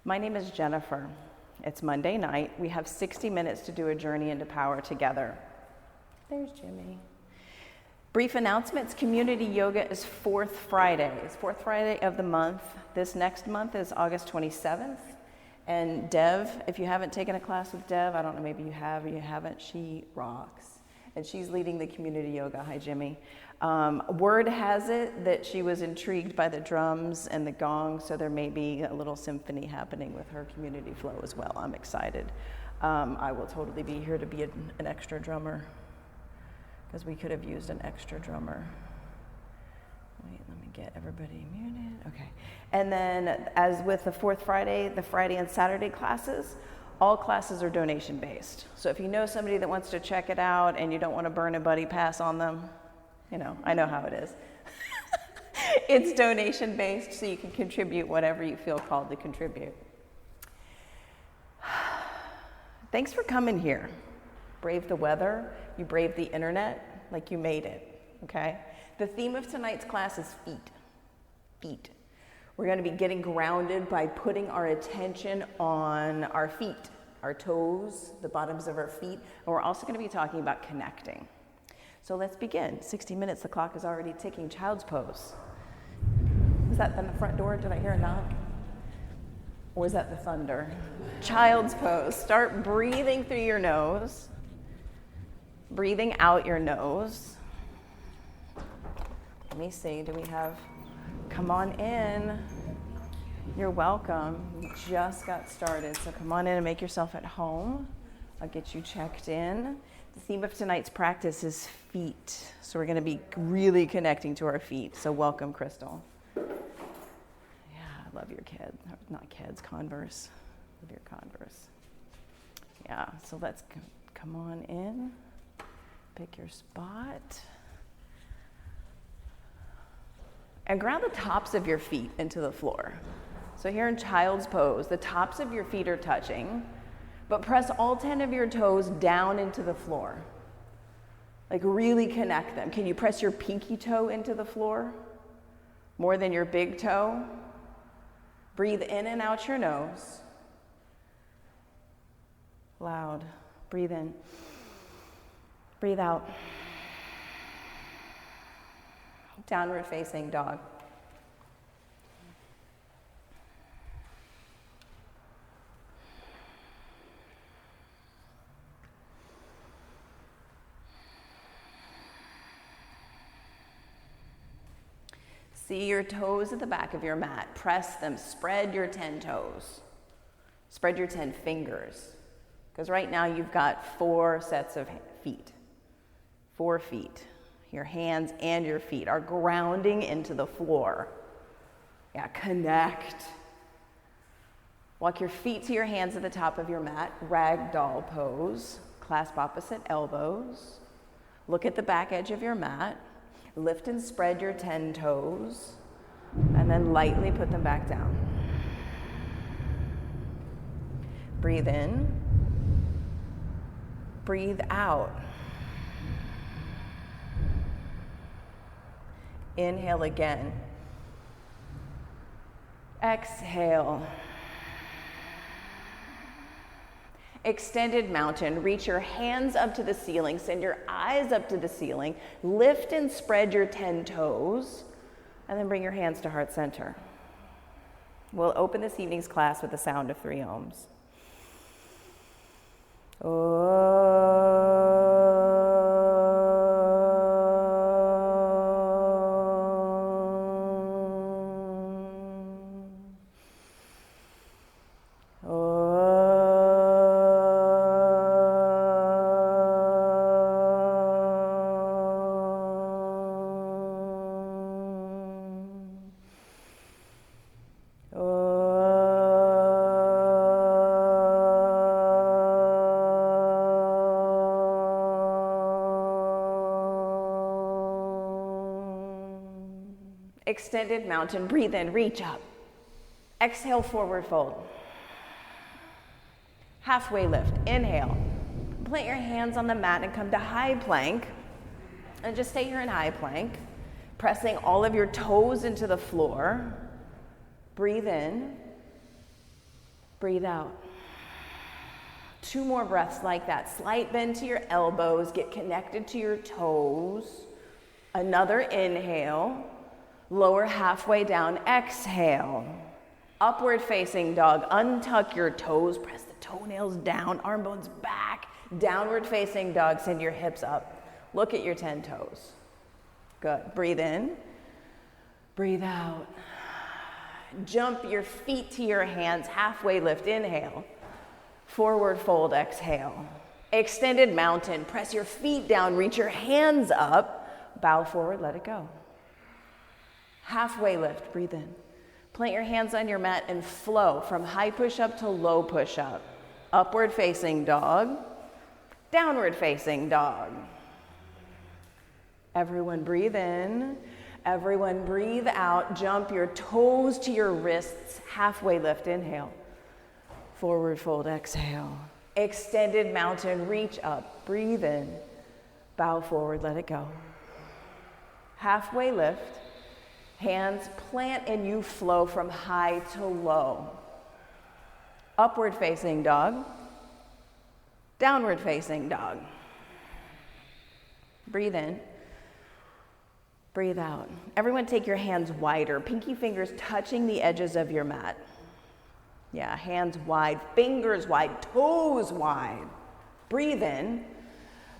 My name is Jennifer. It's Monday night. We have 60 minutes to do a journey into power together. There's Jimmy. Brief announcements. Community yoga is fourth Friday. It's fourth Friday of the month. This next month is August 27th. And Dev, if you haven't taken a class with Dev, I don't know, maybe you have or you haven't, she rocks. And she's leading the community yoga. Hi, Jimmy. Word has it that she was intrigued by the drums and the gong, so there may be a little symphony happening with her community flow as well. I'm excited. I will totally be here to be an extra drummer, because we could have used an extra drummer. Wait, let me get everybody muted. Okay. And then, as with the fourth Friday, the Friday and Saturday classes, all classes are donation based. So if you know somebody that wants to check it out and you don't want to burn a buddy pass on them, you know, I know how it is. It's donation based, so you can contribute whatever you feel called to contribute. Thanks for coming here. Brave the weather, you braved the internet, like you made it, okay? The theme of tonight's class is feet. Feet. We're going to be getting grounded by putting our attention on our feet, our toes, the bottoms of our feet, and we're also going to be talking about connecting. So let's begin. 60 minutes, the clock is already ticking. Child's pose. Was that in the front door? Did I hear a knock? Or was that the thunder? Child's pose. Start breathing through your nose. Breathing out your nose. Let me see, do we have, come on in. You're welcome. We just got started, so come on in and make yourself at home. I'll get you checked in. The theme of tonight's practice is feet. So we're gonna be really connecting to our feet. So welcome, Crystal. Yeah, I love your kid, not kids, Converse. Love your Converse. Yeah, so let's come on in. Pick your spot. And ground the tops of your feet into the floor. So here in child's pose, the tops of your feet are touching, but press all 10 of your toes down into the floor. Like really connect them. Can you press your pinky toe into the floor more than your big toe? Breathe in and out your nose. Loud. Breathe in. Breathe out. Downward facing dog. See your toes at the back of your mat. Press them. Spread your 10 toes. Spread your 10 fingers. Because right now you've got 4 sets of feet. 4 feet. Your hands and your feet are grounding into the floor. Yeah, connect. Walk your feet to your hands at the top of your mat. Ragdoll pose. Clasp opposite elbows. Look at the back edge of your mat. Lift and spread your 10 toes. And then lightly put them back down. Breathe in. Breathe out. Inhale again. Exhale. Extended mountain. Reach your hands up to the ceiling. Send your eyes up to the ceiling. Lift and spread your 10 toes. And then bring your hands to heart center. We'll open this evening's class with the sound of 3 ohms. Extended mountain. Breathe in, reach up. Exhale, forward fold. Halfway lift. Inhale. Plant your hands on the mat and come to high plank. And just stay here in high plank, pressing all of your toes into the floor. Breathe in. Breathe out. 2 more breaths like that. Slight bend to your elbows, get connected to your toes. Another inhale. Lower halfway down, exhale. Upward facing dog, untuck your toes, press the toenails down, arm bones back. Downward facing dog, send your hips up. Look at your 10 toes. Good. Breathe in. Breathe out. Jump your feet to your hands, halfway lift, inhale. Forward fold, exhale. Extended mountain, press your feet down, reach your hands up, bow forward, let it go. Halfway lift, breathe in. Plant your hands on your mat and flow from high push-up to low push-up. Upward facing dog, downward facing dog. Everyone breathe in. Everyone breathe out. Jump your toes to your wrists. Halfway lift, inhale. Forward fold, exhale. Extended mountain, reach up. Breathe in. Bow forward, let it go. Halfway lift. Hands plant and you flow from high to low. Upward facing dog. Downward facing dog. Breathe in. Breathe out. Everyone take your hands wider. Pinky fingers touching the edges of your mat. Yeah, hands wide, fingers wide, toes wide. Breathe in.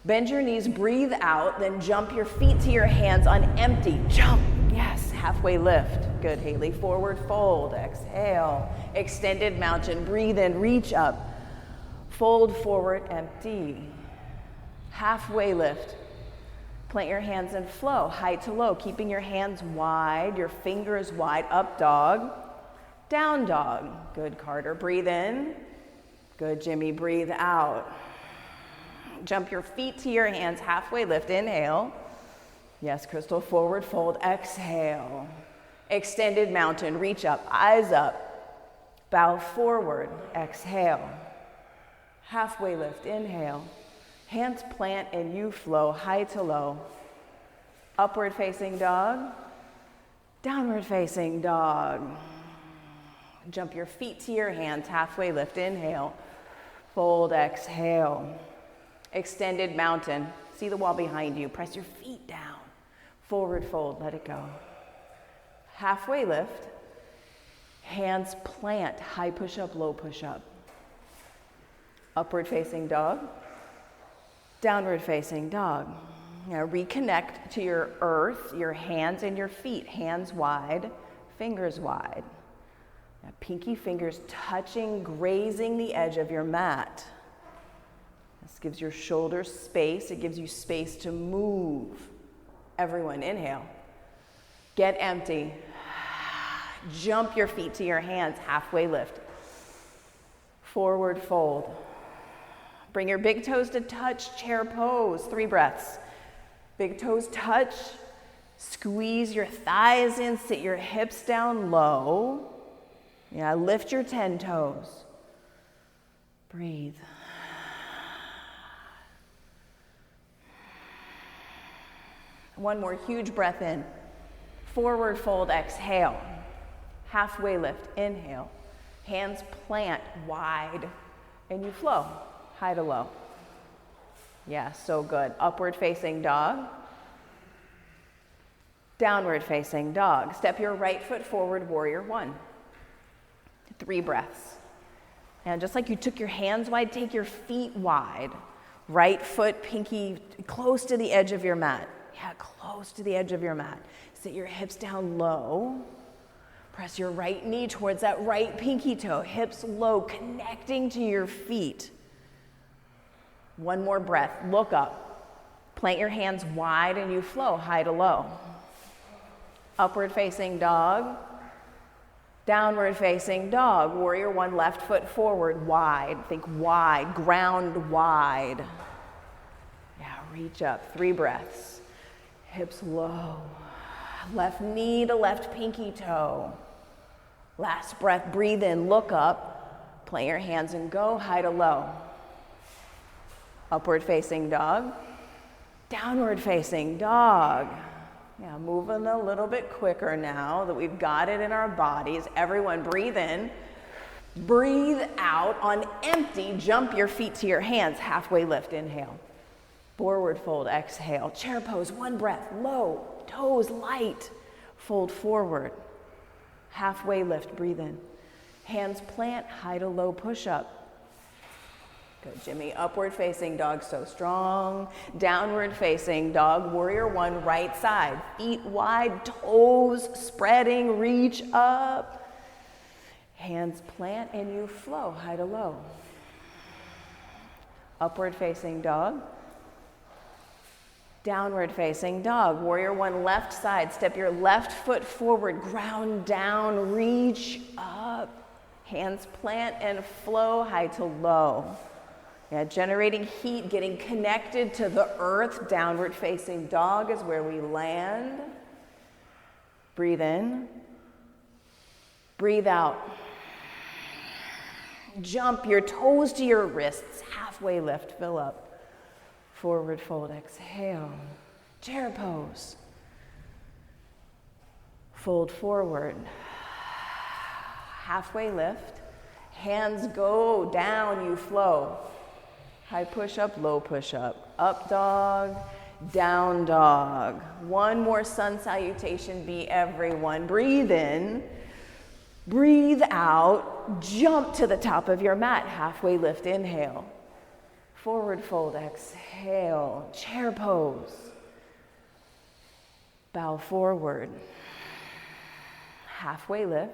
Bend your knees, breathe out, then jump your feet to your hands on empty. Jump. Yes, halfway lift. Good, Haley. Forward fold. Exhale. Extended mountain. Breathe in, reach up. Fold forward, empty. Halfway lift. Plant your hands and flow, high to low, keeping your hands wide, your fingers wide. Up dog, down dog. Good, Carter. Breathe in. Good, Jimmy. Breathe out. Jump your feet to your hands, halfway lift. Inhale. Yes, Crystal. Forward fold. Exhale. Extended mountain. Reach up. Eyes up. Bow forward. Exhale. Halfway lift. Inhale. Hands plant and you flow high to low. Upward facing dog. Downward facing dog. Jump your feet to your hands. Halfway lift. Inhale. Fold. Exhale. Extended mountain. See the wall behind you. Press your feet down. Forward fold. Let it go. Halfway lift. Hands plant. High push up, low push up. Upward facing dog. Downward facing dog. Now reconnect to your earth, your hands and your feet. Hands wide, fingers wide. Now pinky fingers touching, grazing the edge of your mat. This gives your shoulders space. It gives you space to move. Everyone, inhale. Get empty. Jump your feet to your hands. Halfway lift. Forward fold. Bring your big toes to touch, chair pose. 3 breaths. Big toes touch. Squeeze your thighs in, sit your hips down low. Yeah, lift your 10 toes. Breathe. One more huge breath in. Forward fold, exhale. Halfway lift, inhale. Hands plant wide and you flow. High to low. Yeah, so good. Upward facing dog. Downward facing dog. Step your right foot forward, warrior 1. 3 breaths. And just like you took your hands wide, take your feet wide. Right foot, pinky, close to the edge of your mat. Yeah, close to the edge of your mat. Sit your hips down low. Press your right knee towards that right pinky toe. Hips low, connecting to your feet. One more breath. Look up. Plant your hands wide and you flow high to low. Upward facing dog. Downward facing dog. Warrior 1, left foot forward, wide. Think wide, ground wide. Yeah, reach up. 3 breaths. Hips low. Left knee to left pinky toe. Last breath, breathe in, look up. Plant your hands and go high to low. Upward facing dog. Downward facing dog. Yeah, moving a little bit quicker now that we've got it in our bodies. Everyone breathe in. Breathe out. On empty, jump your feet to your hands. Halfway lift, inhale. Forward fold, exhale. Chair pose, one breath, low, toes light. Fold forward. Halfway lift, breathe in. Hands plant, high to low push-up. Good, Jimmy. Upward facing dog, so strong. Downward facing dog, warrior one, right side. Feet wide, toes spreading, reach up. Hands plant and you flow, high to low. Upward facing dog. Downward facing dog, warrior one, left side. Step your left foot forward, ground down, reach up. Hands plant and flow, high to low. Yeah, generating heat, getting connected to the earth. Downward facing dog is where we land. Breathe in. Breathe out. Jump your toes to your wrists. Halfway lift, fill up. Forward fold, exhale. Chair pose. Fold forward. Halfway lift. Hands go down, you flow. High push-up, low push-up. Up dog, down dog. One more sun salutation, be everyone. Breathe in, breathe out, jump to the top of your mat. Halfway lift, inhale. Forward fold, exhale. Chair pose. Bow forward. Halfway lift.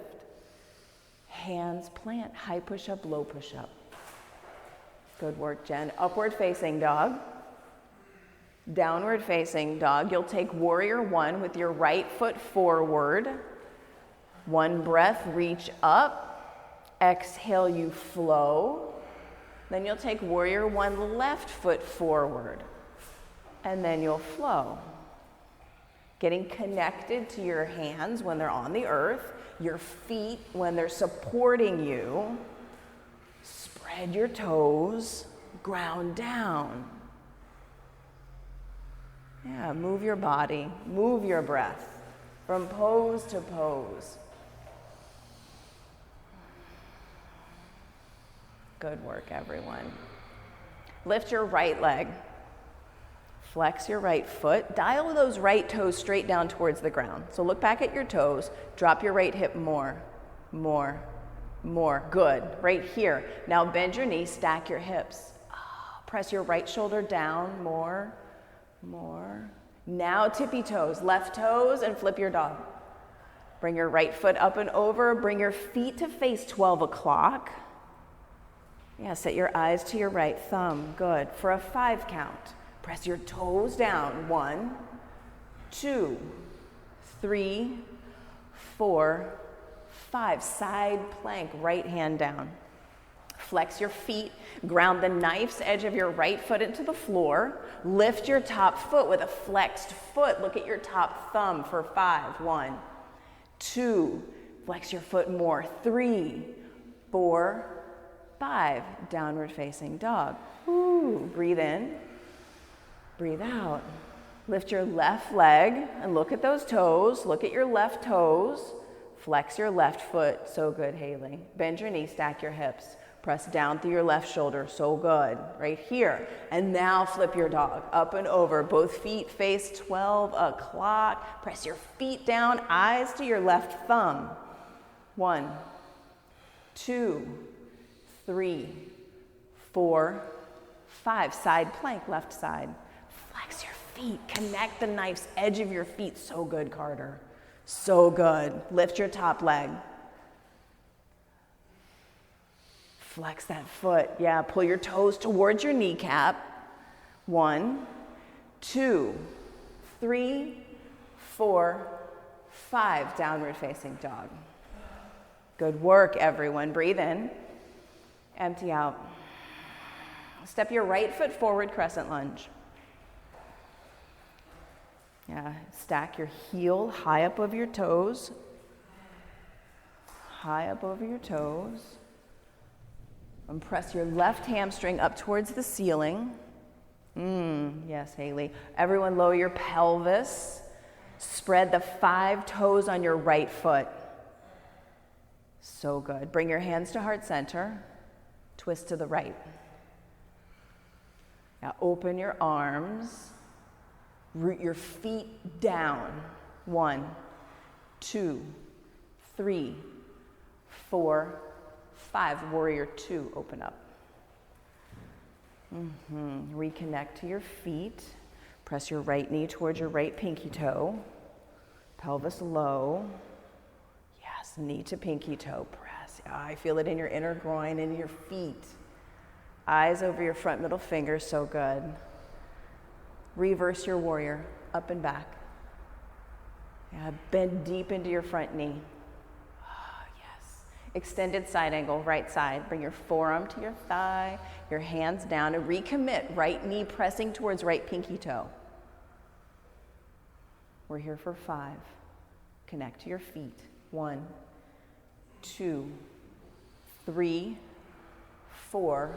Hands plant, high push-up, low push-up. Good work, Jen. Upward facing dog. Downward facing dog. You'll take warrior one with your right foot forward. One breath, reach up. Exhale, you flow. Then you'll take warrior one, left foot forward. And then you'll flow. Getting connected to your hands when they're on the earth, your feet when they're supporting you. Spread your toes, ground down. Yeah, move your body, move your breath from pose to pose. Good work, everyone. Lift your right leg. Flex your right foot. Dial those right toes straight down towards the ground. So look back at your toes. Drop your right hip more. Good. Right here. Now bend your knees, stack your hips. Press your right shoulder down. More. Now tippy toes. Left toes and flip your dog. Bring your right foot up and over. Bring your feet to face 12 o'clock. Yeah, set your eyes to your right thumb. Good. For a 5 count. Press your toes down. 1, 2, 3, 4, 5. Side plank, right hand down. Flex your feet. Ground the knife's edge of your right foot into the floor. Lift your top foot with a flexed foot. Look at your top thumb for 5. 1, 2. Flex your foot more. 3, 4, 5. Downward facing dog. Ooh. Breathe in. Breathe out. Lift your left leg and look at those toes. Look at your left toes. Flex your left foot. So good, Haley. Bend your knee, stack your hips. Press down through your left shoulder. So good. Right here. And now flip your dog. Up and over. Both feet face 12 o'clock. Press your feet down. Eyes to your left thumb. 1, 2, 3, 4, 5. Side plank, left side. Flex your feet. Connect the knife's edge of your feet. So good, Carter. So good. Lift your top leg. Flex that foot. Yeah, pull your toes towards your kneecap. 1, 2, 3, 4, 5. Downward facing dog. Good work, everyone. Breathe in. Empty out. Step your right foot forward, crescent lunge. Yeah, stack your heel high up over your toes. High up over your toes. And press your left hamstring up towards the ceiling. Yes, Haley. Everyone lower your pelvis. Spread the 5 toes on your right foot. So good. Bring your hands to heart center. Twist to the right. Now open your arms. Root your feet down. 1, 2, 3, 4, 5. Warrior 2, open up. Reconnect to your feet. Press your right knee towards your right pinky toe. Pelvis low. Yes, knee to pinky toe. Press. I feel it in your inner groin and your feet. Eyes over your front middle finger. So good. Reverse your warrior. Up and back. Yeah, bend deep into your front knee. Extended side angle, right side. Bring your forearm to your thigh, your hands down, and recommit. Right knee pressing towards right pinky toe. We're here for 5. Connect to your feet. 1, 2, 3, 4,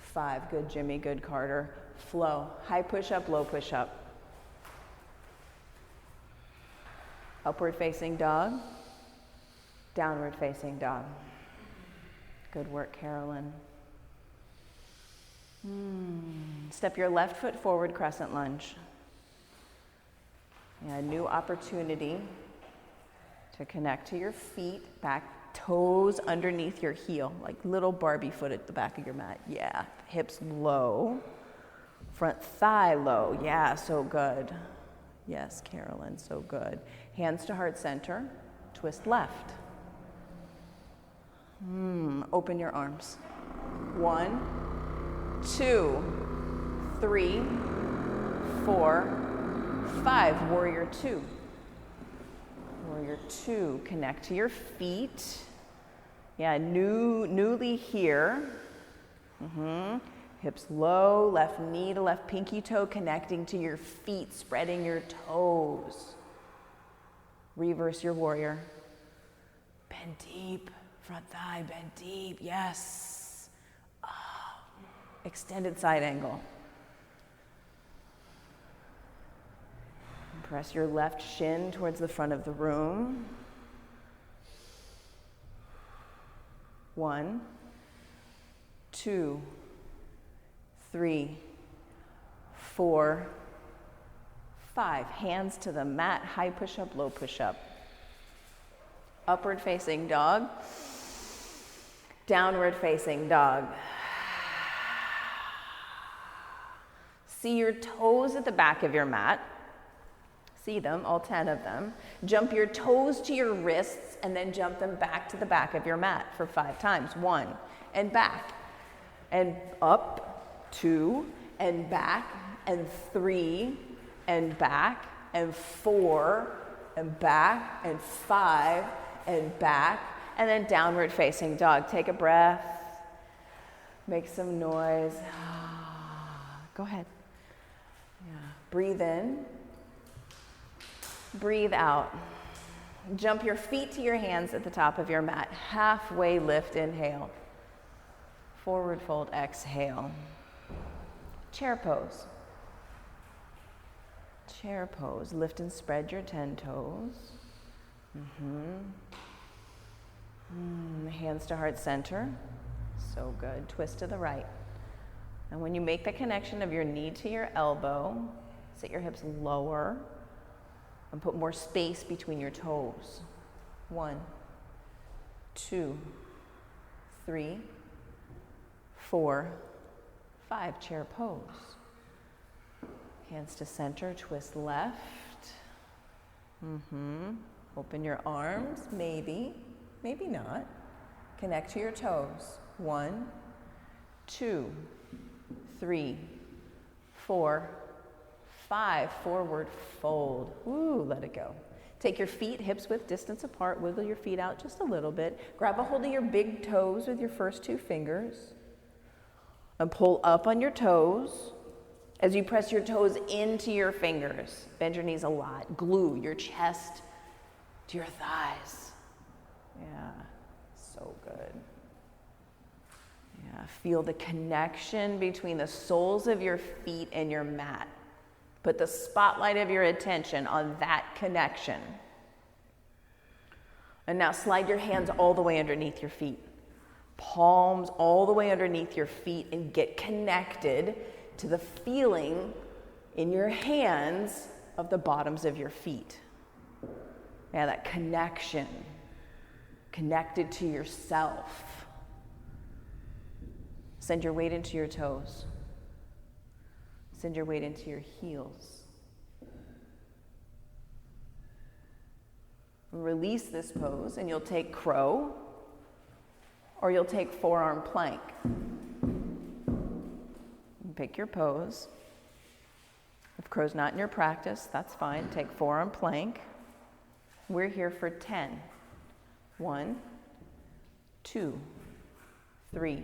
5. Good, Jimmy. Good, Carter. Flow. High push-up, low push-up. Upward facing dog. Downward facing dog. Good work, Carolyn. Step your left foot forward, crescent lunge. Yeah, a new opportunity to connect to your feet, back toes underneath your heel, like little Barbie foot at the back of your mat. Yeah, hips low, front thigh low. Yeah, so good. Yes, Carolyn, so good. Hands to heart center, twist left. Open your arms. 1, 2, 3, 4, 5. Warrior 2. Warrior 2. Connect to your feet. Yeah, newly here. Hips low, left knee to left pinky toe, connecting to your feet, spreading your toes. Reverse your warrior. Bend deep. Front thigh, bend deep, yes. Extended side angle. Press your left shin towards the front of the room. 1, 2, 3, 4, 5. Hands to the mat, high push-up, low push-up. Upward facing dog. Downward facing dog. See your toes at the back of your mat. See them, all 10 of them. Jump your toes to your wrists and then jump them back to the back of your mat for 5 times. 1, and back, and up, 2, and back, and 3, and back, and 4, and back, and 5, and back, and then downward facing dog. Take a breath, make some noise. Go ahead. Yeah. Breathe in, breathe out. Jump your feet to your hands at the top of your mat. Halfway lift, inhale. Forward fold, exhale. Chair pose. Chair pose. Lift and spread your 10 toes. Hands to heart center. So good. Twist to the right. And when you make the connection of your knee to your elbow, sit your hips lower and put more space between your toes. 1, 2, 3, 4, 5. Chair pose. Hands to center, twist left. Open your arms, maybe not. Connect to your toes. 1, 2, 3, 4, 5. Forward fold. Ooh, let it go. Take your feet hips width distance apart. Wiggle your feet out just a little bit. Grab a hold of your big toes with your first 2 fingers. And pull up on your toes. As you press your toes into your fingers, bend your knees a lot. Glue your chest to your thighs. Yeah, so good. Yeah, feel the connection between the soles of your feet and your mat. Put the spotlight of your attention on that connection. And now slide your hands all the way underneath your feet. Palms all the way underneath your feet, and get connected to the feeling in your hands of the bottoms of your feet. Yeah, that connection, connected to yourself. Send your weight into your toes. Send your weight into your heels. Release this pose, and you'll take crow, or you'll take forearm plank. Pick your pose. If crow's not in your practice, that's fine. Take forearm plank. We're here for 10. 1, 2, 3,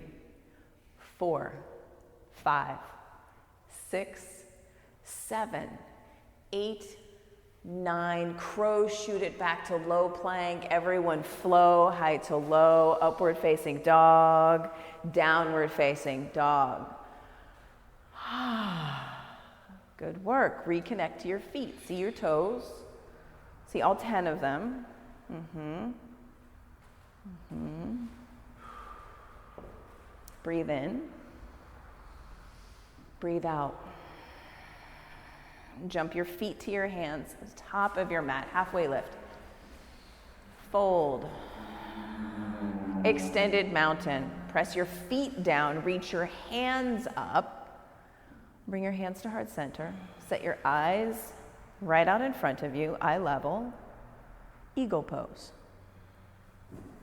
4, 5, 6, 7, 8, 9. Crow, shoot it back to low plank. Everyone flow, high to low, upward facing dog, downward facing dog. Good work. Reconnect to your feet. See your toes. See all 10 of them. Breathe in. Breathe out. Jump your feet to your hands, top of your mat, halfway lift. Fold. Extended mountain. Press your feet down, reach your hands up. Bring your hands to heart center. Set your eyes right out in front of you, eye level. Eagle pose.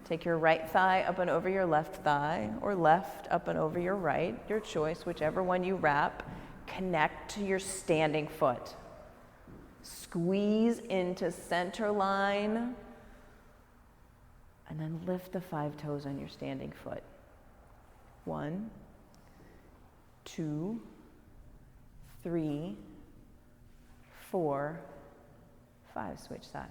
Take your right thigh up and over your left thigh, or left up and over your right, your choice, whichever one you wrap. Connect to your standing foot. Squeeze into center line, and then lift the 5 toes on your standing foot. 1, 2, 3, 4, 5. Switch sides.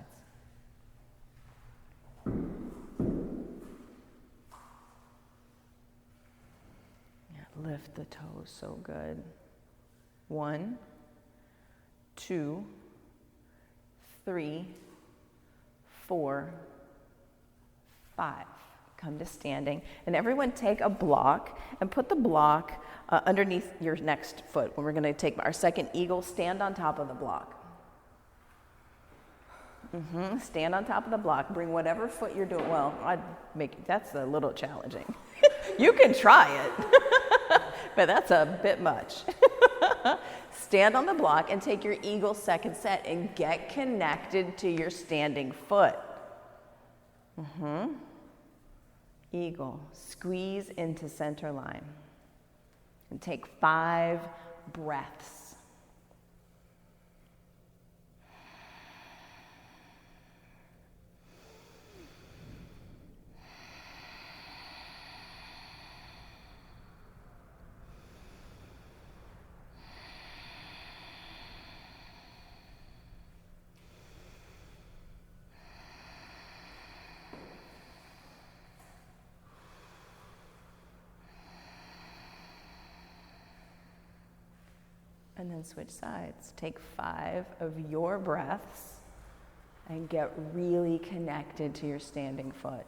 Yeah, lift the toes, so good. 1, 2, 3, 4, 5. Come to standing. And everyone take a block and put the block underneath your next foot. When we're going to take our second eagle, stand on top of the block. Stand on top of the block. Bring whatever foot you're doing. Well, that's a little challenging. You can try it, but that's a bit much. Stand on the block and take your eagle second set and get connected to your standing foot. Eagle. Squeeze into center line. And take 5 breaths. And then switch sides. Take 5 of your breaths and get really connected to your standing foot.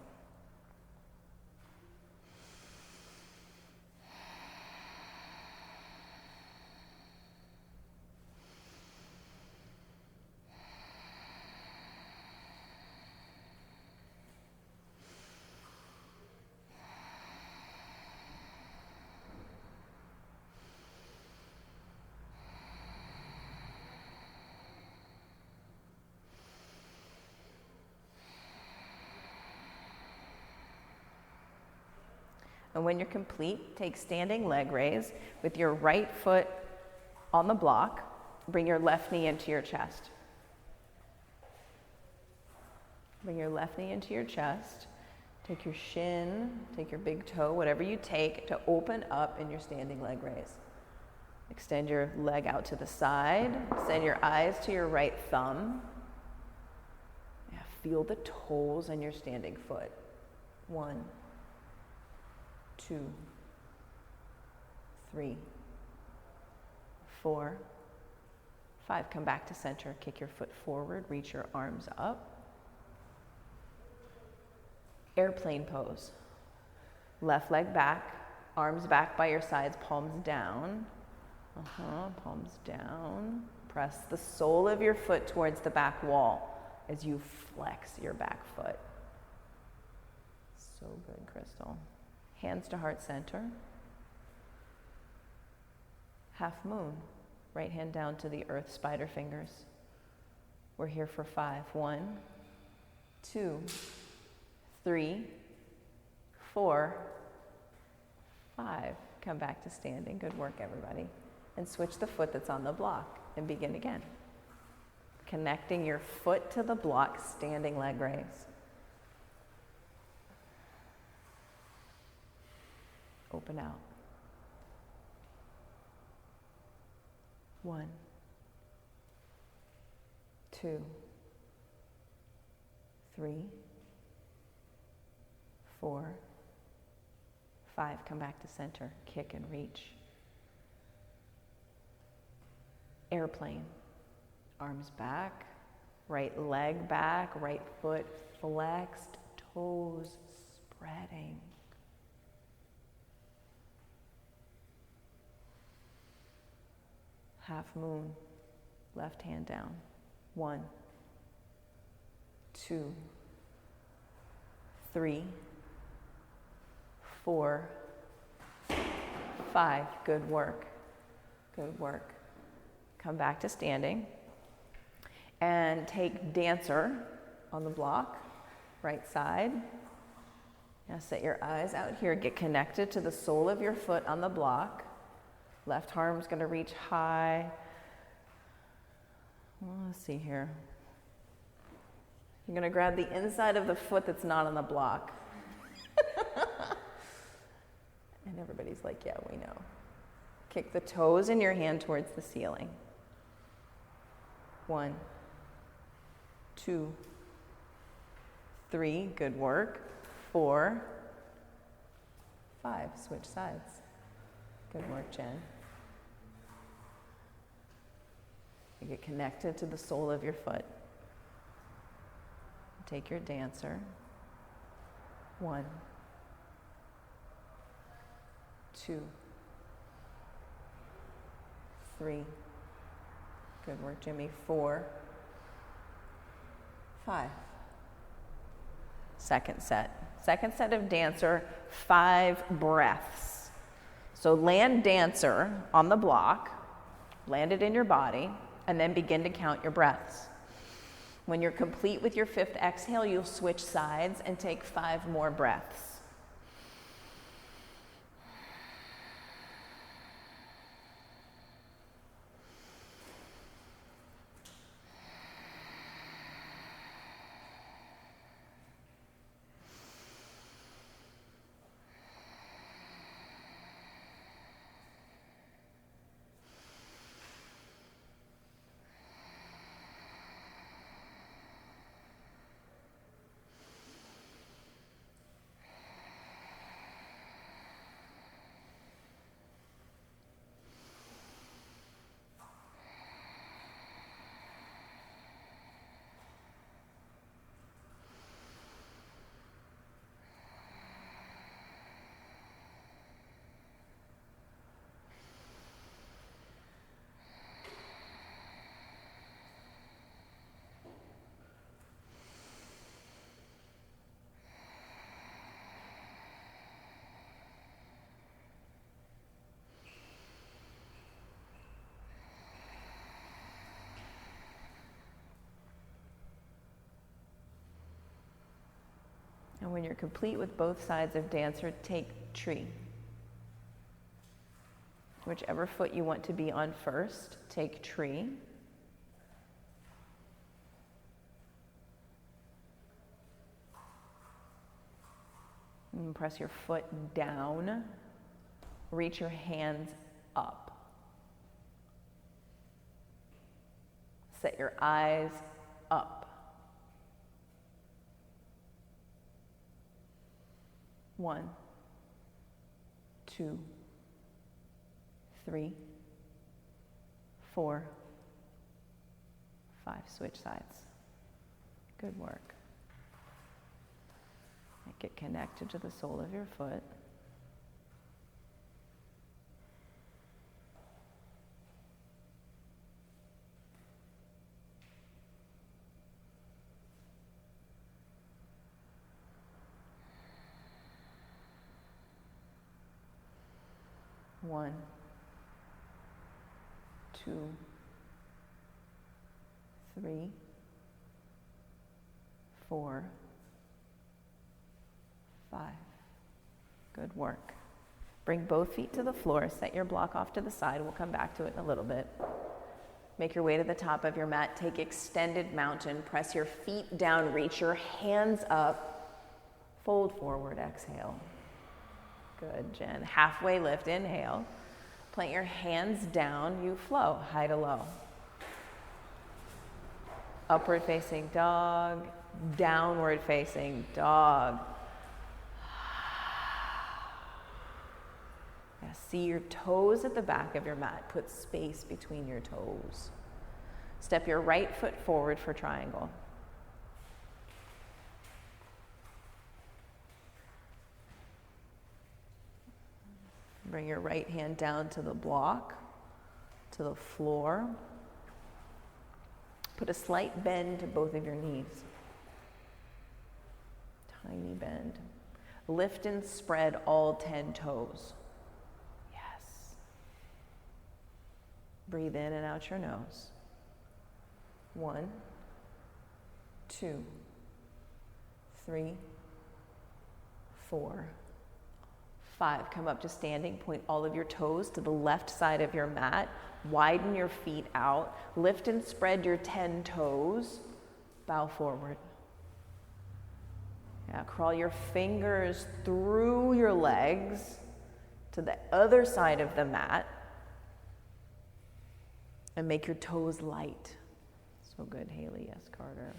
And when you're complete, take standing leg raise with your right foot on the block. Bring your left knee into your chest. Bring your left knee into your chest. Take your shin, take your big toe, whatever you take to open up in your standing leg raise. Extend your leg out to the side. Send your eyes to your right thumb. Yeah, feel the toes on your standing foot. 1, 2, 3, 4, 5. Come back to center. Kick your foot forward. Reach your arms up. Airplane pose. Left leg back, arms back by your sides, palms down. Palms down. Press the sole of your foot towards the back wall as you flex your back foot. So good, Crystal. Hands to heart center. Half moon. Right hand down to the earth, spider fingers. We're here for 5. 1, 2, 3, 4, 5. Come back to standing. Good work, everybody. And switch the foot that's on the block and begin again. Connecting your foot to the block, standing leg raise. Open out. 1, 2, 3, 4, 5. Come back to center. Kick and reach. Airplane. Arms back, right leg back, right foot flexed, toes spreading. Half moon, left hand down. 1, 2, 3, 4, 5. Good work. Good work. Come back to standing. And take dancer on the block, right side. Now set your eyes out here. Get connected to the sole of your foot on the block. Left arm's going to reach high. Well, let's see here. You're going to grab the inside of the foot that's not on the block. And everybody's like, yeah, we know. Kick the toes in your hand towards the ceiling. 1, 2, 3, good work. 4, 5, switch sides. Good work, Jen. You get connected to the sole of your foot. Take your dancer. 1, 2, 3. Good work, Jimmy. 4, 5. Second set. Second set of dancer, 5 breaths. So land dancer on the block, land it in your body, and then begin to count your breaths. When you're complete with your 5th exhale, you'll switch sides and take 5 more breaths. And when you're complete with both sides of dancer, take tree. Whichever foot you want to be on first, take tree. And press your foot down. Reach your hands up. Set your eyes up. 1, 2, 3, 4, 5. Switch sides. Good work. Get connected to the sole of your foot. One, two, three, four, five. Good work. Bring both feet to the floor. Set your block off to the side. We'll come back to it in a little bit. Make your way to the top of your mat. Take extended mountain. Press your feet down. Reach your hands up. Fold forward. Exhale. Good, Jen. Halfway lift. Inhale. Plant your hands down. You flow. High to low. Upward facing dog. Downward facing dog. Yeah, see your toes at the back of your mat. Put space between your toes. Step your right foot forward for triangle. Bring your right hand down to the block, to the floor. Put a slight bend to both of your knees. Tiny bend. Lift and spread all 10 toes. Yes. Breathe in and out your nose. 1, 2, 3, 4, 5. Come up to standing. Point all of your toes to the left side of your mat. Widen your feet out. Lift and spread your 10 toes. Bow forward. Yeah, crawl your fingers through your legs to the other side of the mat. And make your toes light. So good, Haley. Yes, Carter.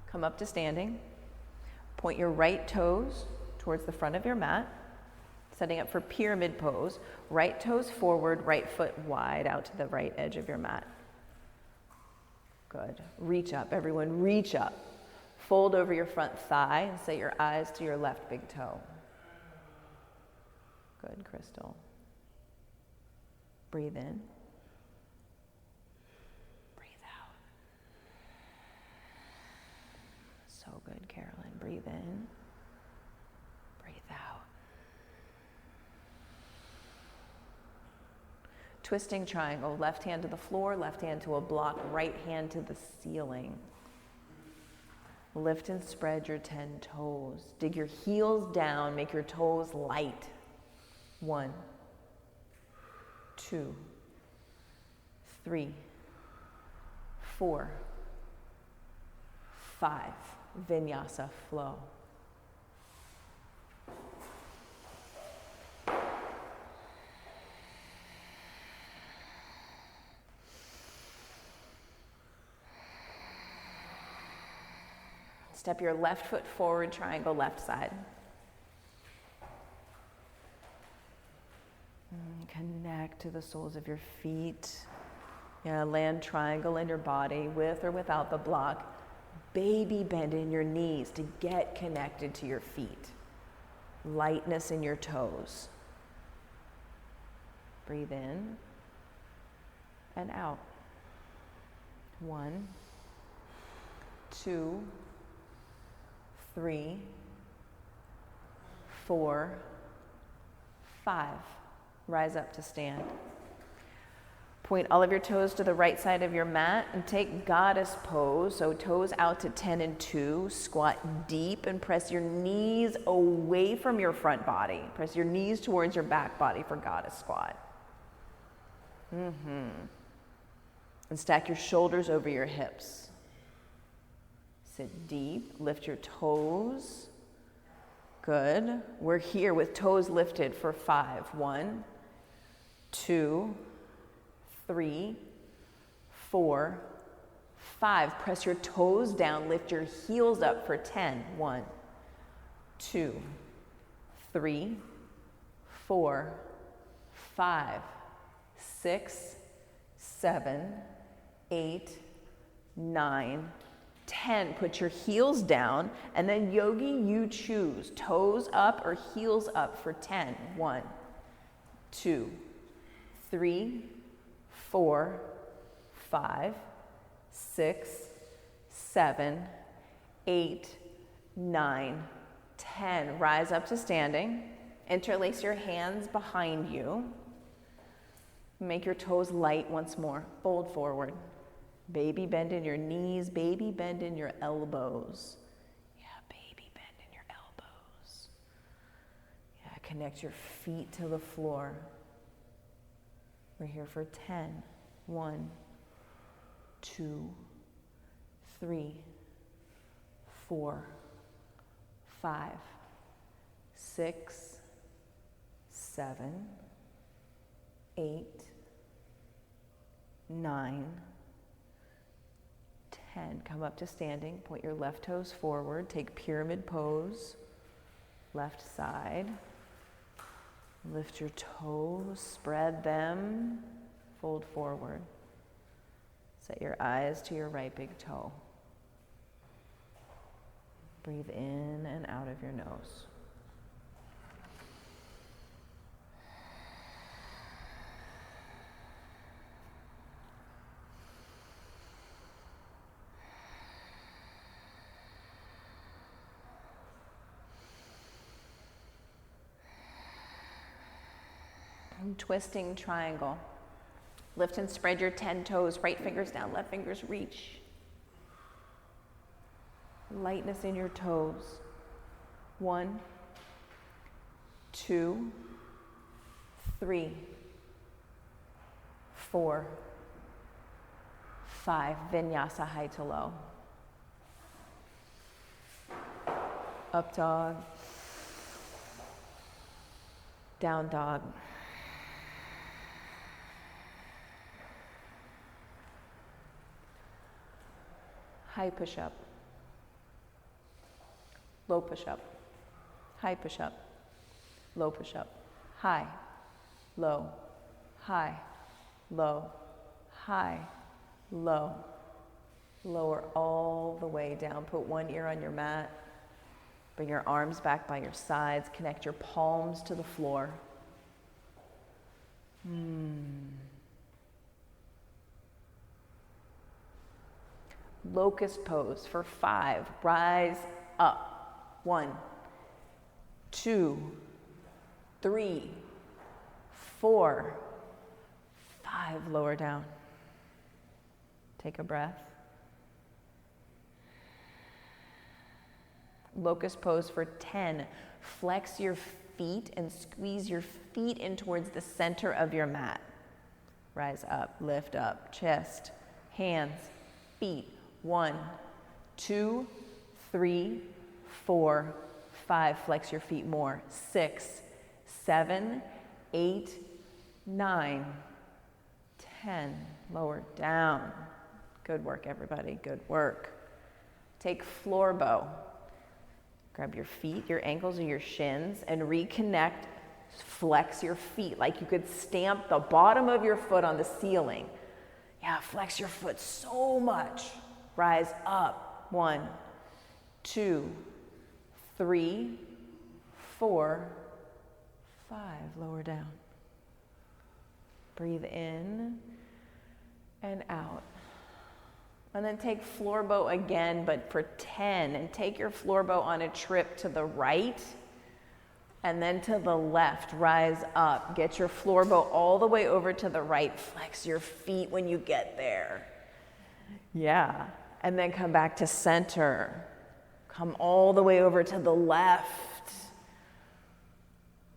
Come up to standing. Point your right toes towards the front of your mat. Setting up for pyramid pose. Right toes forward, right foot wide out to the right edge of your mat. Good. Reach up, everyone, reach up. Fold over your front thigh and set your eyes to your left big toe. Good, Crystal. Breathe in. Breathe out. So good, Carolyn. Breathe in. Breathe out. Twisting triangle, left hand to the floor, left hand to a block, right hand to the ceiling. Lift and spread your 10 toes. Dig your heels down, make your toes light. 1, 2, 3, 4, 5. Vinyasa flow. Step your left foot forward, triangle left side. Connect to the soles of your feet. Yeah, land triangle in your body with or without the block. Baby bend in your knees to get connected to your feet. Lightness in your toes. Breathe in and out. 1, 2, 3, 4, 5. Rise up to stand. Point all of your toes to the right side of your mat and take Goddess Pose. So toes out to 10 and 2. Squat deep and press your knees away from your front body. Press your knees towards your back body for Goddess Squat. And stack your shoulders over your hips. Sit deep, lift your toes. Good. We're here with toes lifted for 5. 1, 2, 3, 4, 5, press your toes down, lift your heels up for 10. 1, 2, 3, 4, 5, 6, 7, 8, 9, 10. Put your heels down, and then yogi, you choose. Toes up or heels up for 10. 1, 2, 3, 4, 5, 6, 7, 8, 9, 10. Rise up to standing. Interlace your hands behind you. Make your toes light once more. Fold forward. Baby bend in your knees. Baby bend in your elbows. Yeah, baby bend in your elbows. Yeah, connect your feet to the floor. We're here for 10. 1, 2, 3, 4, 5, 6, 7, 8, 9, 10. Come up to standing. Point your left toes forward. Take pyramid pose. Left side. Lift your toes. Spread them. Fold forward. Set your eyes to your right big toe. Breathe in and out of your nose. Twisting triangle. Lift and spread your 10 toes. Right fingers down, left fingers reach. Lightness in your toes. 1, 2, 3, 4, 5. Vinyasa, high to low. Up dog. Down dog. High push-up, low push-up, high push-up, low push-up, high, low, high, low, high, low. Lower all the way down. Put one ear on your mat. Bring your arms back by your sides. Connect your palms to the floor. Locust pose for 5. Rise up. 1, 2, 3, 4, 5. Lower down. Take a breath. Locust pose for 10. Flex your feet and squeeze your feet in towards the center of your mat. Rise up, lift up, chest, hands, feet. 1, 2, 3, 4, 5. Flex your feet more. 6, 7, 8, 9, 10. Lower down. Good work, everybody. Good work. Take floor bow. Grab your feet, your ankles, or your shins, and reconnect. Flex your feet like you could stamp the bottom of your foot on the ceiling. Yeah, flex your foot so much. Rise up. 1, 2, 3, 4, 5. Lower down. Breathe in and out. And then take floor bow again, but for 10. And take your floor bow on a trip to the right and then to the left. Rise up. Get your floor bow all the way over to the right. Flex your feet when you get there. Yeah. And then come back to center. Come all the way over to the left.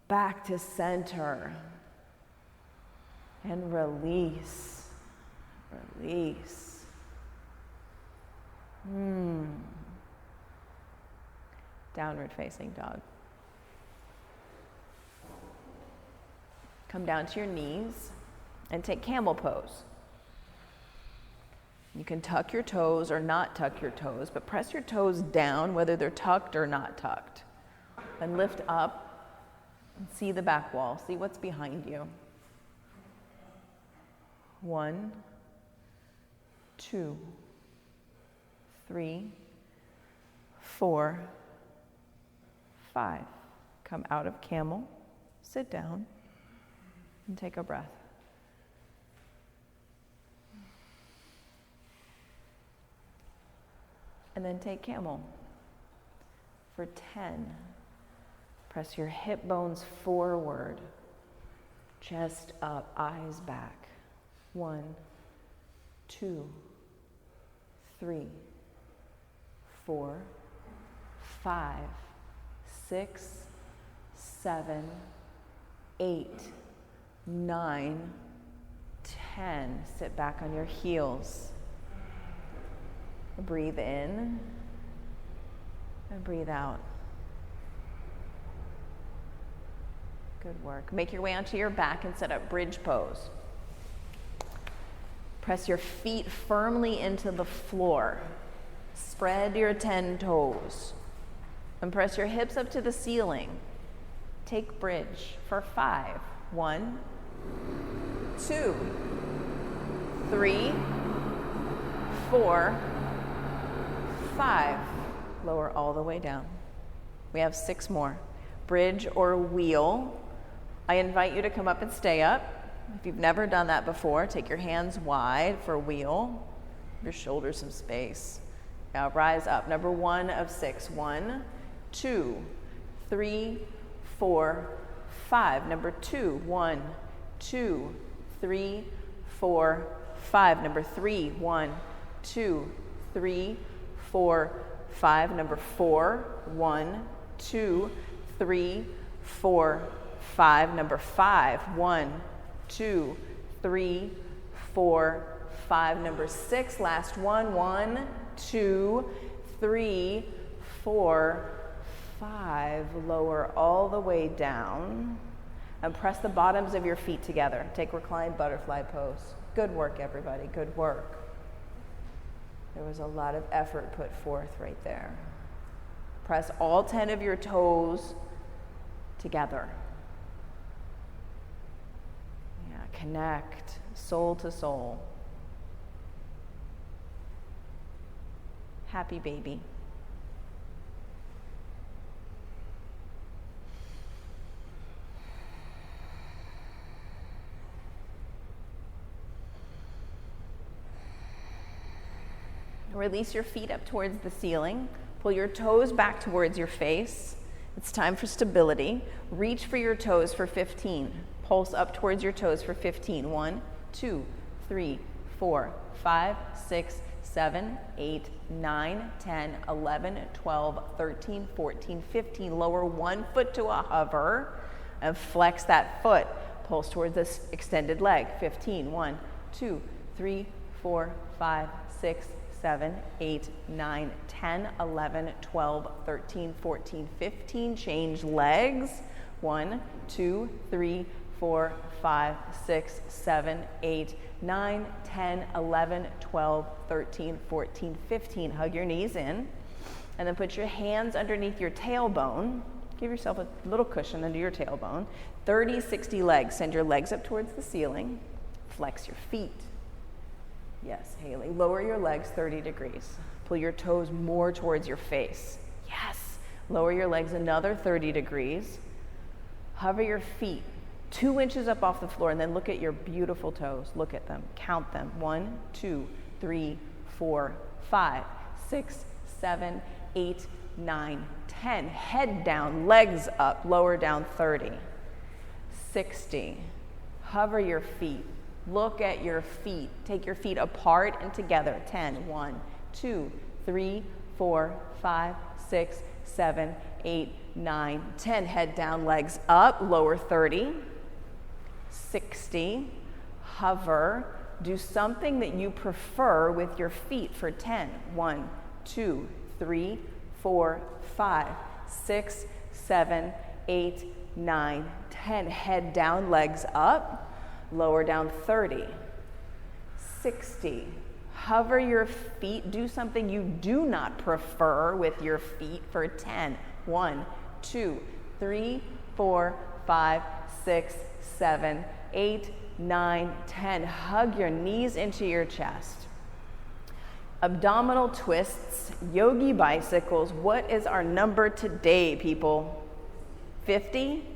Back to center. And release. Release. Downward facing dog. Come down to your knees and take camel pose. You can tuck your toes or not tuck your toes, but press your toes down whether they're tucked or not tucked. And lift up and see the back wall. See what's behind you. 1, 2, 3, 4, 5. Come out of camel, sit down, and take a breath. And then take camel for 10. Press your hip bones forward, chest up, eyes back. 1, 2, 3, 4, 5, 6, 7, 8, 9, 10. Sit back on your heels. Breathe in and breathe out. Good work. Make your way onto your back and set up bridge pose. Press your feet firmly into the floor. Spread your 10 toes. And press your hips up to the ceiling. Take bridge for 5. 1, 2, 3, 4, 5. Lower all the way down. We have 6 more. Bridge or wheel. I invite you to come up and stay up. If you've never done that before, take your hands wide for wheel. Give your shoulders some space. Now rise up. Number 1 of 6. 1, 2, 3, 4, 5. Number 2. 1, 2, 3, 4, 5. Number 3. 1, 2, 3, 4, 5. Number 4. 1, 2, 3, 4, 5. Number 5. 1, 2, 3, 4, 5. Number 6. Last one. 1, 2, 3, 4, 5. Lower all the way down and press the bottoms of your feet together. Take reclined butterfly pose. Good work, everybody. Good work. There was a lot of effort put forth right there. Press all 10 of your toes together. Yeah, connect soul to soul. Happy baby. Release your feet up towards the ceiling. Pull your toes back towards your face. It's time for stability. Reach for your toes for 15. Pulse up towards your toes for 15. 1, 2, 3, 4, 5, 6, 7, 8, 9, 10, 11, 12, 13, 14, 15. Lower one foot to a hover and flex that foot. Pulse towards this extended leg. 15. 1, 2, 3, 4, 5, 6, 7, 8, 9, 10, 11, 12, 13, 14, 15. Change legs. 1, 2, 3, 4, 5, 6, 7, 8, 9, 10, 11, 12, 13, 14, 15. Hug your knees in. And then put your hands underneath your tailbone. Give yourself a little cushion under your tailbone. 30, 60 legs. Send your legs up towards the ceiling. Flex your feet. Yes, Haley. Lower your legs 30 degrees. Pull your toes more towards your face. Yes. Lower your legs another 30 degrees. Hover your feet 2 inches up off the floor and then look at your beautiful toes. Look at them. Count them. 1, 2, 3, 4, 5, 6, 7, 8, 9, 10. Head down, legs up, lower down 30. 60. Hover your feet. Look at your feet. Take your feet apart and together. 10. 1, 2, 3, 4, 5, 6, 7, 8, 9, 10. Head down, legs up, lower 30. 60. Hover. Do something that you prefer with your feet for 10. 1, 2, 3, 4, 5, 6, 7, 8, 9, 10. Head down, legs up. Lower down 30. 60. Hover your feet. Do something you do not prefer with your feet for 10. 1, 2, 3, 4, 5, 6, 7, 8, 9, 10. Hug your knees into your chest. Abdominal twists, yogi bicycles. What is our number today, people? 50?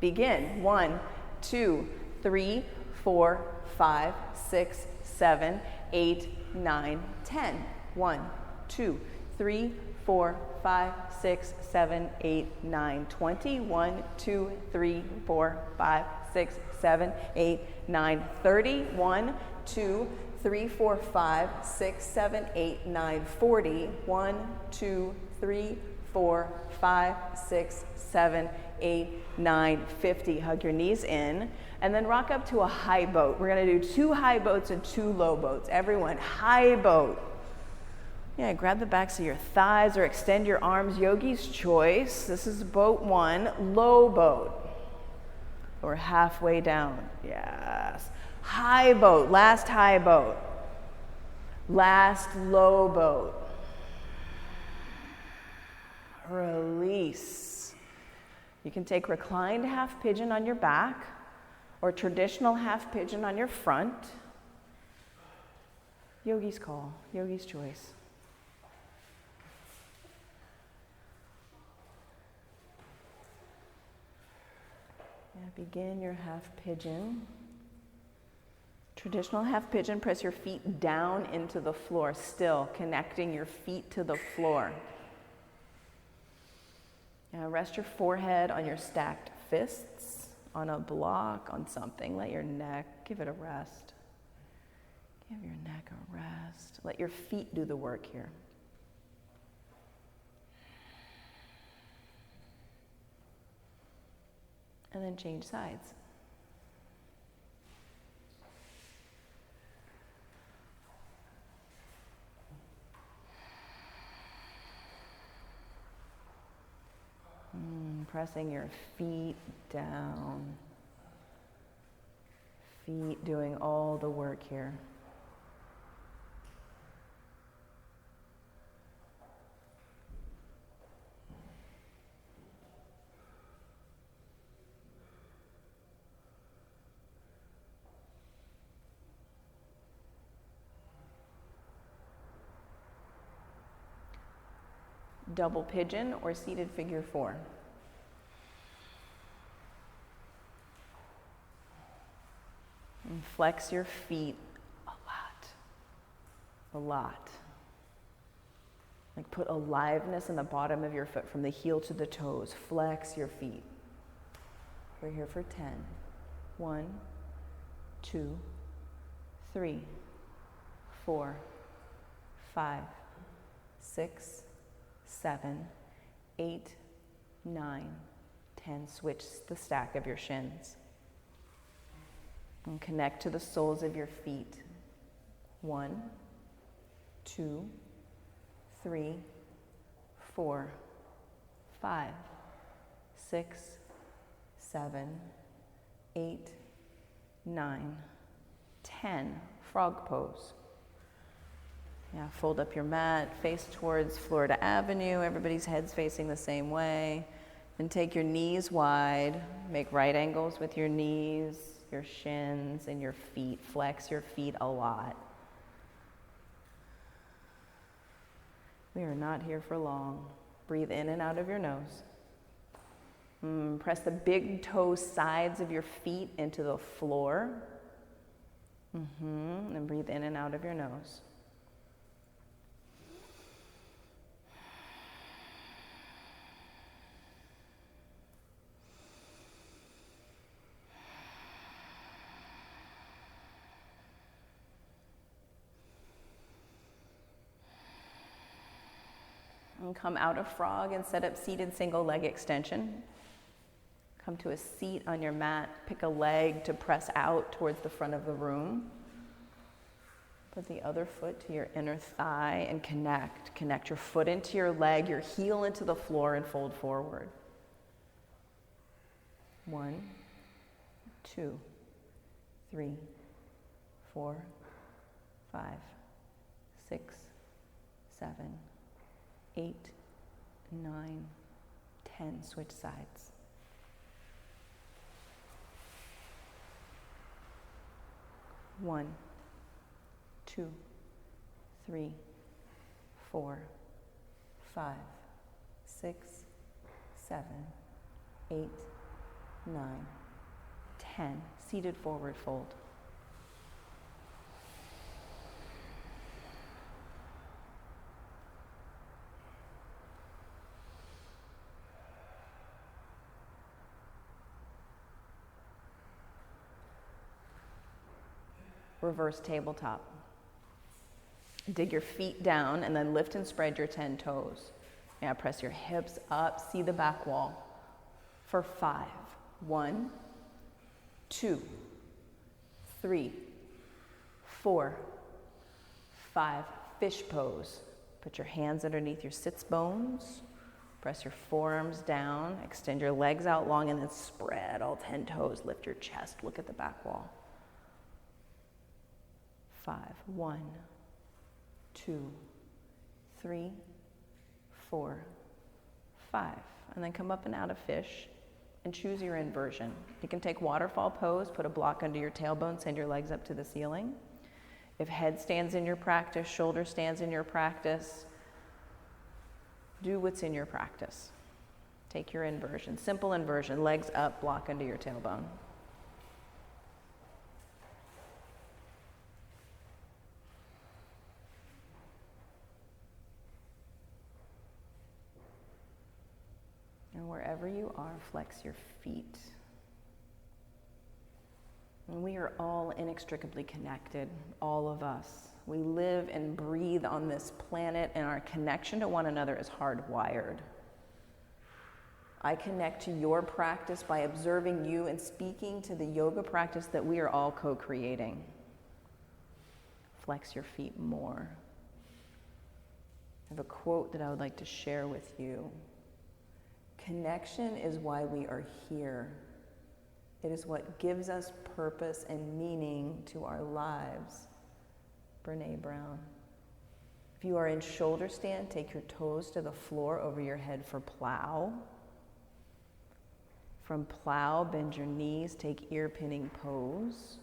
Begin. 1, 2, 3, 4, 5, 6, 7, 8, 9, 10. 1, 2, 3, 4, 5, 6, 7, 8, 9, 20. 1, 2, 3, 4, 5, 6, 7, 8, 9, 30. 1, 2, 3, 4, 5, 6, 7, 8, 9, 40. 1, 2, 3, 4, 5, 6, 7, 8, 9, 50. Hug your knees in and then rock up to a high boat. We're gonna do 2 high boats and 2 low boats. Everyone, high boat. Yeah, grab the backs of your thighs or extend your arms, yogi's choice. This is boat 1, low boat. Or halfway down, yes. High boat, last high boat. Last low boat. Release. You can take reclined half pigeon on your back or traditional half pigeon on your front. Yogi's call, yogi's choice. Begin your half pigeon. Traditional half pigeon, press your feet down into the floor, still connecting your feet to the floor. Now rest your forehead on your stacked fists, on a block, on something. Let your neck, give it a rest. Give your neck a rest. Let your feet do the work here. And then change sides. Pressing your feet down. Feet doing all the work here. Double pigeon or seated figure 4. And flex your feet a lot. Like put aliveness in the bottom of your foot from the heel to the toes. Flex your feet. We're here for 10. 1, 2, 3, 4, 5, 6, 7, 8, 9, 10. Switch the stack of your shins. And connect to the soles of your feet. 1, 2, 3, 4, 5, 6, 7, 8, 9, 10. Frog pose. Yeah, fold up your mat, face towards Florida Avenue. Everybody's head's facing the same way. And take your knees wide. Make right angles with your knees, your shins, and your feet. Flex your feet a lot. We are not here for long. Breathe in and out of your nose. Press the big toe sides of your feet into the floor. And breathe in and out of your nose. And come out of frog and set up seated single leg extension. Come to a seat on your mat. Pick a leg to press out towards the front of the room. Put the other foot to your inner thigh and connect. Connect your foot into your leg, your heel into the floor, and fold forward. 1, 2, 3, 4, 5, 6, 7, 8, 9, 10. Switch sides. One, 2, 3, 4, 5, 6, 7, 8, 9, 10. Seated forward fold. Reverse tabletop. Dig your feet down and then lift and spread your 10 toes. Now press your hips up, see the back wall. For 5. 1, 2, 3, 4, 5. Fish pose. Put your hands underneath your sits bones. Press your forearms down. Extend your legs out long and then spread all 10 toes. Lift your chest. Look at the back wall. 5. 1, 2, 3, 4, 5. And then come up and out of fish and choose your inversion. You can take Waterfall Pose, put a block under your tailbone, send your legs up to the ceiling. If head stands in your practice, shoulder stands in your practice, do what's in your practice. Take your inversion. Simple inversion, legs up, block under your tailbone. And wherever you are, flex your feet. And we are all inextricably connected, all of us. We live and breathe on this planet, and our connection to one another is hardwired. I connect to your practice by observing you and speaking to the yoga practice that we are all co-creating. Flex your feet more. I have a quote that I would like to share with you. Connection is why we are here. It is what gives us purpose and meaning to our lives. Brene Brown. If you are in shoulder stand, take your toes to the floor over your head for plow. From plow, bend your knees, take ear pinning pose.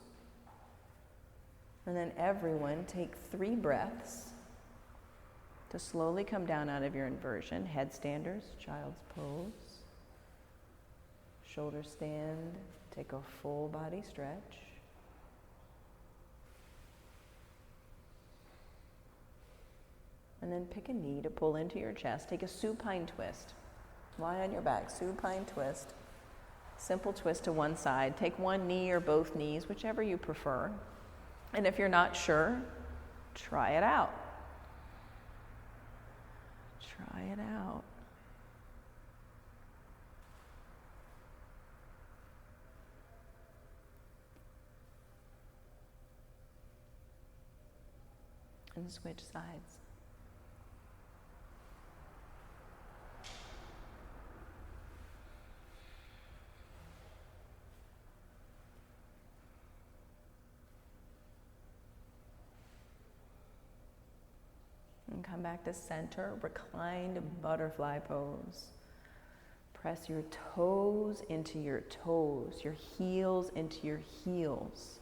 And then everyone take 3 breaths to slowly come down out of your inversion. Headstanders, child's pose. Shoulder stand, take a full body stretch. And then pick a knee to pull into your chest. Take a supine twist. Lie on your back, supine twist. Simple twist to one side. Take one knee or both knees, whichever you prefer. And if you're not sure, try it out. Try it out. And switch sides. And come back to center, reclined butterfly pose. Press your toes into your toes, your heels into your heels.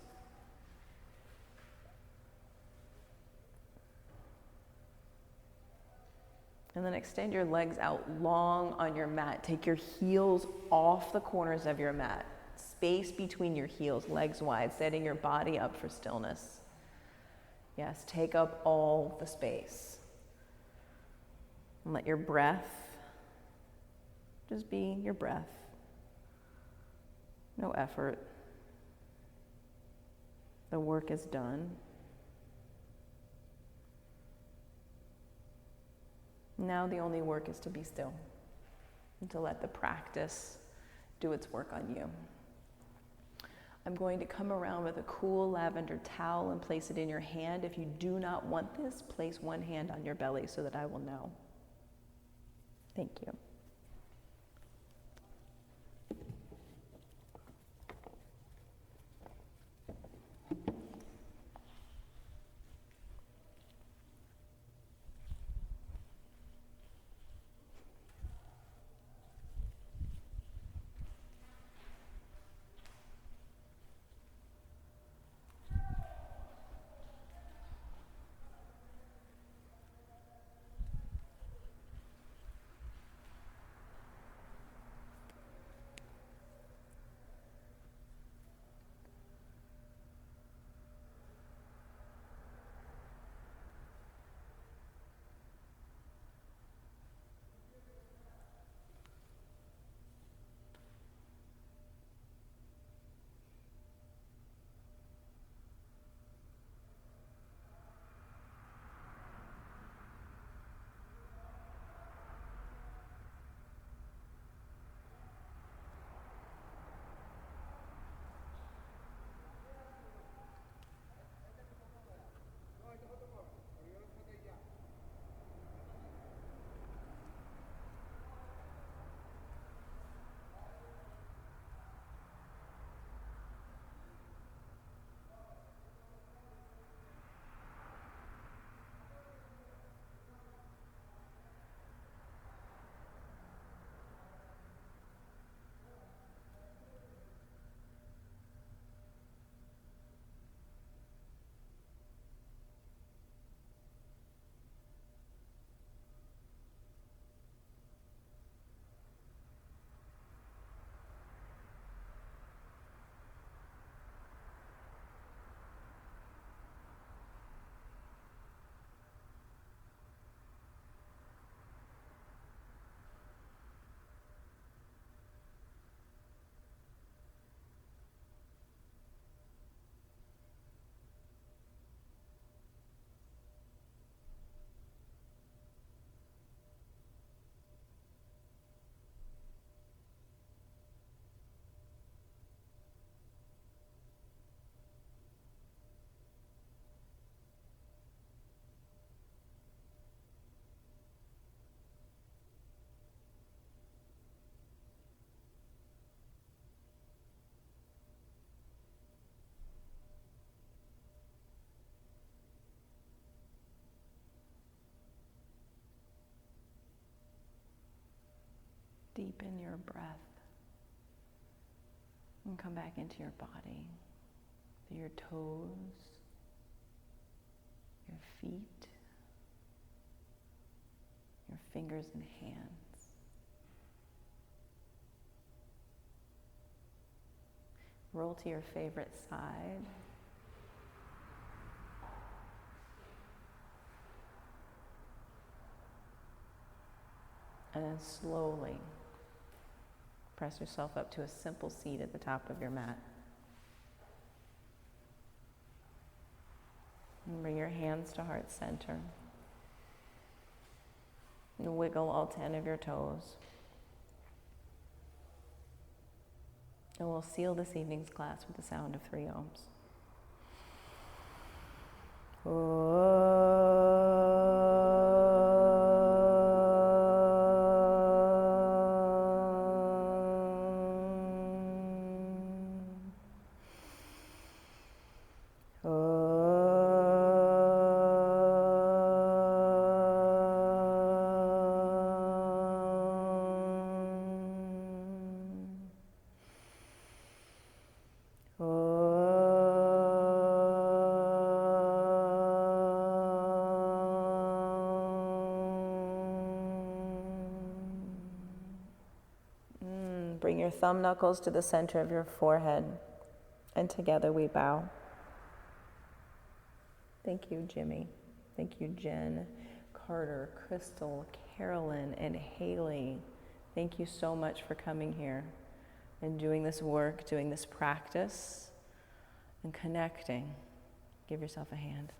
And then extend your legs out long on your mat. Take your heels off the corners of your mat. Space between your heels, legs wide, setting your body up for stillness. Yes, take up all the space. And let your breath just be your breath. No effort. The work is done. Now the only work is to be still and to let the practice do its work on you. I'm going to come around with a cool lavender towel and place it in your hand. If you do not want this, place one hand on your belly so that I will know. Thank you. deepen your breath and come back into your body, through your toes, your feet, your fingers and hands. Roll to your favorite side. And then slowly press yourself up to a simple seat at the top of your mat. And bring your hands to heart center. And wiggle all 10 of your toes. And we'll seal this evening's class with the sound of 3 ohms. Bring your thumb knuckles to the center of your forehead, and together we bow. Thank you, Jimmy. Thank you, Jen, Carter, Crystal, Carolyn, and Haley. Thank you so much for coming here and doing this work, doing this practice, and connecting. Give yourself a hand.